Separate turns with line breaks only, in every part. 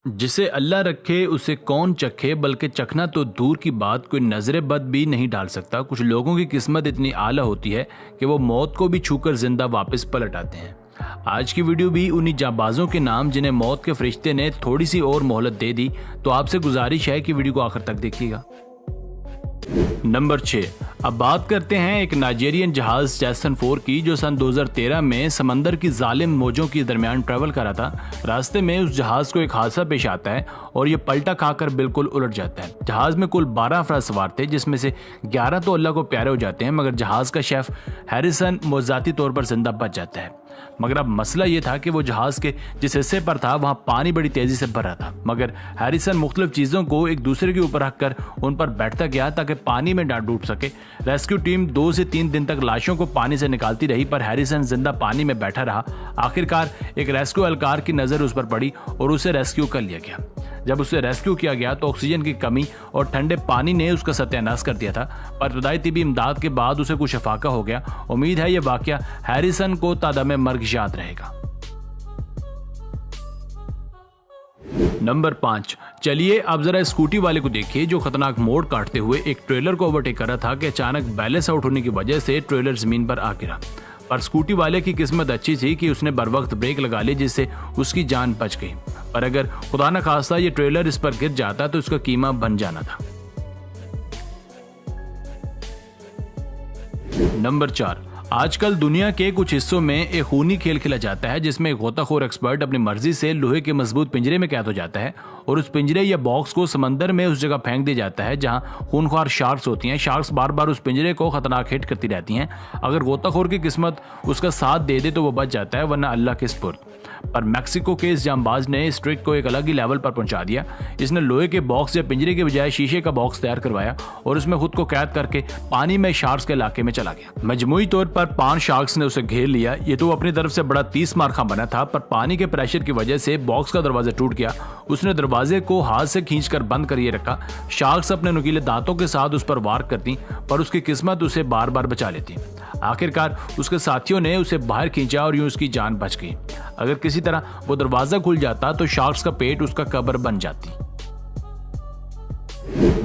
जिसे अल्लाह रखे उसे कौन चखे, बल्कि चखना तो दूर की बात कोई नजर बद भी नहीं डाल सकता। कुछ लोगों की किस्मत इतनी आला होती है कि वो मौत को भी छूकर जिंदा वापस पलट आते हैं। आज की वीडियो भी उन्हीं जाबाजों के नाम जिन्हें मौत के फरिश्ते ने थोड़ी सी और मोहलत दे दी। तो आपसे गुजारिश है कि वीडियो को आखिर तक देखिएगा। नंबर 6, अब बात करते हैं एक नाइजीरियन जहाज जैसन 4 की, जो सन 2013 में समंदर की जालिम मौजों के दरमियान ट्रैवल कर रहा था। रास्ते में उस जहाज को एक हादसा पेश आता है और ये पलटा खाकर बिल्कुल उलट जाता है। जहाज में कुल 12 अफराद सवार थे, जिसमें से 11 तो अल्लाह को प्यारे हो जाते हैं, मगर जहाज का शेफ हैरिसन मौजाती तौर पर जिंदा बच जाता है। मगर अब मसला ये था कि वो जहाज के जिस हिस्से पर था वहाँ पानी बड़ी तेजी से भर रहा था, मगर हैरिसन मुख्तलिफ चीज़ों को एक दूसरे के ऊपर रख कर उन पर बैठता गया ताकि पानी में ना डूब सके। रेस्क्यू टीम 2 से 3 दिन तक लाशों को पानी से निकालती रही, पर हैरिसन जिंदा पानी में बैठा रहा। आखिरकार एक रेस्क्यू एहलकार की नज़र उस पर पड़ी और उसे रेस्क्यू कर लिया गया। जब उसे रेस्क्यू किया गया तो ऑक्सीजन की कमी और ठंडे पानी ने उसका सत्यानाश कर दिया था, पर इब्तदाई तिबी इमदाद के बाद उसे कुछ अफाका हो गया। उम्मीद है ये वाकया हैरिसन को तादमे मर्ग याद रहेगा। नंबर 5, चलिए अब जरा स्कूटी वाले को देखिए, जो खतरनाक मोड़ काटते हुए एक ट्रेलर को ओवरटेक कर रहा था कि अचानक बैलेंस आउट होने की वजह से ट्रेलर जमीन पर आ गिरा। पर स्कूटी वाले की किस्मत अच्छी थी कि उसने बर वक्त ब्रेक लगा ली, जिससे उसकी जान बच गई। पर अगर खुदा न खास्ता ये ट्रेलर इस पर गिर जाता तो उसका कीमा बन जाना था। नंबर 4, आजकल दुनिया के कुछ हिस्सों में एक खूनी खेल खेला जाता है, जिसमें एक गोताखोर एक्सपर्ट अपनी मर्जी से लोहे के मजबूत पिंजरे में कैद हो जाता है और उस पिंजरे या बॉक्स को समंदर में उस जगह फेंक दिया जाता है जहां खूनख्वार शार्क्स होती हैं। शार्क्स बार बार उस पिंजरे को खतरनाक हिट करती रहती हैं। अगर गोताखोर की किस्मत उसका साथ दे दे तो वो बच जाता है, वरना अल्लाह के सुपुर्द। पर मैक्सिको के इस जांबाज ने इस ट्रिक को एक अलग ही लेवल पर पहुंचा दिया। इसने लोहे के बॉक्स या पिंजरे के बजाय शीशे का बॉक्स तैयार करवाया और उसमें खुद को कैद करके पानी में शार्क्स के इलाके में चला गया। मजमूई तौर पर 5 शार्क्स ने उसे घेर लिया। ये तो अपनी तरफ से बड़ा 30 मार खा बना था, पर पानी के प्रेशर की वजह से बॉक्स का दरवाजा टूट गया। उसने दरवाजे को हाथ से खींचकर बंद करिए रखा। शार्क्स अपने नुकीले दांतों के साथ उस पर वार करती, पर उसकी किस्मत उसे बार बार बचा लेती। आखिरकार उसके साथियों ने उसे बाहर खींचा और यूं उसकी जान बच गई। अगर किसी तरह वो दरवाजा खुल जाता तो शार्क्स का पेट उसका कब्र बन जाती।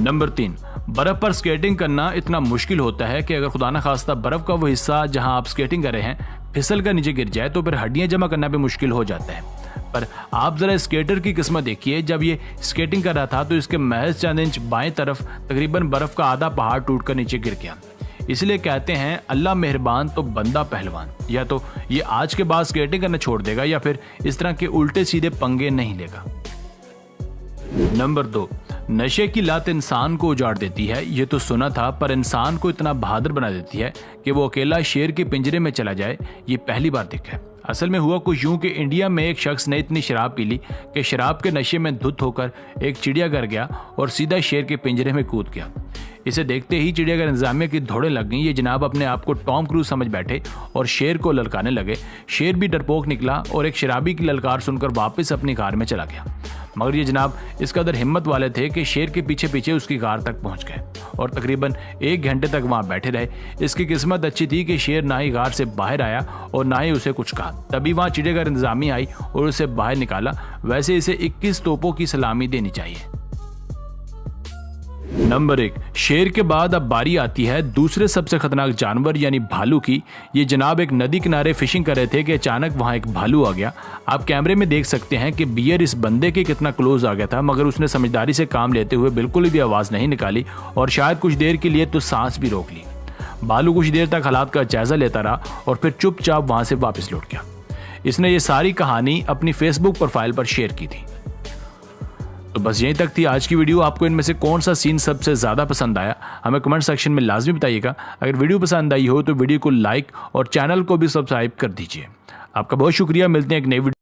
नंबर 3, बर्फ पर स्केटिंग करना इतना मुश्किल होता है कि अगर खुदा न खास्ता बर्फ का वो हिस्सा जहां आप स्केटिंग कर रहे हैं फिसल कर नीचे गिर जाए तो फिर हड्डियां जमा करना भी मुश्किल हो जाता है। पर आप जरा स्केटर की किस्मत देखिए। जब ये स्केटिंग कर रहा था तो इसके महज चंद इंच बाएं तरफ तकरीबन बर्फ का आधा पहाड़ टूटकर नीचे गिर गया। इसलिए कहते हैं अल्लाह मेहरबान तो बंदा पहलवान। या तो ये आज के बाद स्केटिंग करना छोड़ देगा या फिर इस तरह के उल्टे सीधे पंगे नहीं लेगा। नंबर 2, नशे की लत इंसान को उजाड़ देती है। ये तो सुना था, पर इंसान को इतना बहादुर बना देती है कि वो अकेला शेर के पिंजरे में चला जाए, ये पहली बार देखा है। असल में हुआ कुछ यूं कि इंडिया में एक शख्स ने इतनी शराब पी ली कि शराब के नशे में धुत होकर एक चिड़ियाघर गया और सीधा शेर के पिंजरे में कूद गया। इसे देखते ही चिड़ियाघर इंतजामिया की धौड़े लग गई। ये जनाब अपने आप को टॉम क्रूज समझ बैठे और शेर को ललकाने लगे। शेर भी डरपोक निकला और एक शराबी की ललकार सुनकर वापस अपनी कार में चला गया। मगर ये जनाब इस कदर हिम्मत वाले थे कि शेर के पीछे पीछे उसकी कार तक पहुंच गए और तकरीबन 1 घंटे तक वहां बैठे रहे। इसकी किस्मत अच्छी थी कि शेर ना ही कार से बाहर आया और ना ही उसे कुछ कहा। तभी वहां चिड़ियाघर इंतजामिया आई और उसे बाहर निकाला। वैसे इसे 21 तोपों की सलामी देनी चाहिए। नंबर 1, शेर के बाद अब बारी आती है दूसरे सबसे खतरनाक जानवर यानी भालू की। ये जनाब एक नदी किनारे फिशिंग कर रहे थे कि अचानक वहां एक भालू आ गया। आप कैमरे में देख सकते हैं कि बियर इस बंदे के कितना क्लोज आ गया था, मगर उसने समझदारी से काम लेते हुए बिल्कुल भी आवाज नहीं निकाली और शायद कुछ देर के लिए तो सांस भी रोक ली। भालू कुछ देर तक हालात का जायजा लेता रहा और फिर चुपचाप वहां से वापस लौट गया। इसने ये सारी कहानी अपनी फेसबुक प्रोफाइल पर शेयर की थी। तो बस यहीं तक थी आज की वीडियो। आपको इनमें से कौन सा सीन सबसे ज़्यादा पसंद आया हमें कमेंट सेक्शन में लाजमी बताइएगा। अगर वीडियो पसंद आई हो तो वीडियो को लाइक और चैनल को भी सब्सक्राइब कर दीजिए। आपका बहुत शुक्रिया। मिलते हैं एक नई वीडियो।